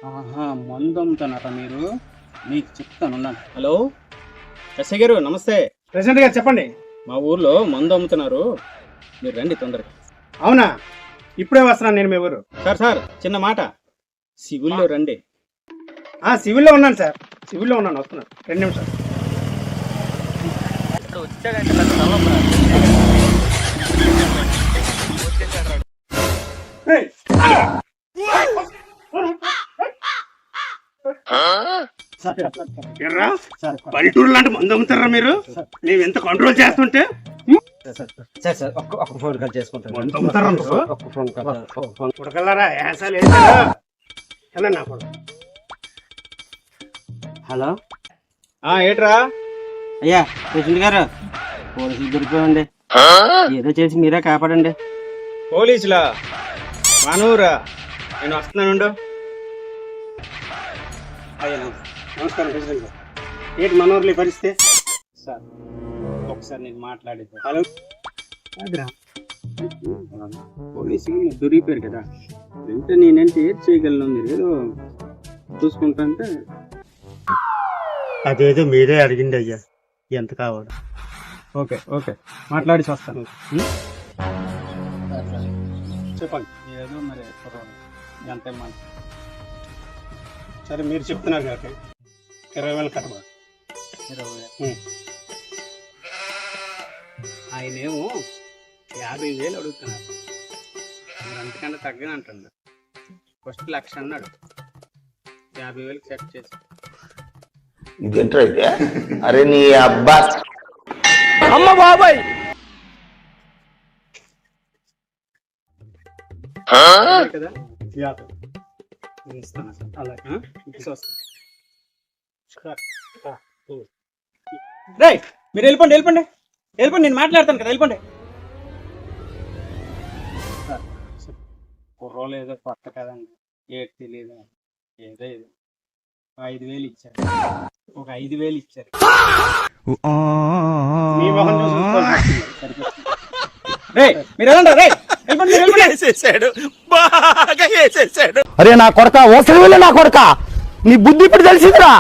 ఆహా, మందు అమ్ముతున్నారా మీరు? మీకు చెప్తాను. హలో ఎస్ఐ గారు, నమస్తే. ప్రెసిడెంట్ గారు చెప్పండి. మా ఊర్లో మందు అమ్ముతున్నారు, మీరు రండి తొందరగా. అవునా, ఇప్పుడే వస్తున్నాను నేను మీ ఊరు. సార్ చిన్న మాట, సివిల్లో రండి. సివిల్లో ఉన్నాను సార్, సివిల్లో ఉన్నాను, వస్తున్నాను 2 నిమిషాలు. పల్లెటూరు లాంటి మందు అమ్ముతారా మీరు? నేను ఎంత కంట్రోల్ చేస్తుంటే ఫోన్ కాల్ చేసుకుంటాను. మందు అమ్ముతారా ఉడకల్లారా? హలో ఏట్రా? అయ్యా ప్రెసిడెంట్ గారు, పోలీసులు దొరికిపోయండి, ఏదో చేసి మీరే కాపాడండి. పోలీసులా? మనూరా? నేను వస్తున్నాను. అయ్యా నమస్కారం ప్రెసిడెంట్ గారు. ఏంటి మనోర్లు పరిస్థితి? సార్ ఒకసారి నేను మాట్లాడేది. హలో, పోలీసులు దొరికిపోయారు కదా, అంటే నేనంటే ఏం చేయగలను? మీరు ఏదో చూసుకుంటా. అదేదో మీరే అడిగింది అయ్యా, ఎంత కావాలి? ఓకే మాట్లాడి వస్తాను. చెప్పండి. ఏదో మరి ఎంత ఇమ్మంది? సరే మీరు చెప్తున్నారు కాబట్టి 20,000 కట్టమా. 20,000. ఆయనేమో 50,000 అడుగుతున్నారు, మీరు అంతకంటే తగ్గని అంటున్నారు. ఫస్ట్ 1,00,000 అన్నాడు, 50,000 సెట్ చేసి. ఇదేంట్రా అయితే? అరే నీ అబ్బా, అమ్మ బాబాయ్! కదా ఇస్తాను సార్. అలాగే మీరు వెళ్ళిపోండి, నేను మాట్లాడతాను కదా, వెళ్ళిపోండి. కుర్రోలు ఏదో కొత్త కదండి, ఏది తెలియదు, ఏదో 5,000 ఇచ్చారు, ఒక 5,000 ఇచ్చారు. మీ మొహం చూసి మీరు వెళ్ళండి. అరే నా కొడక, ఓసలి వెళ్ళి నా కొడక, నీ బుద్ధి ఇప్పుడు తెలిసిందిరా.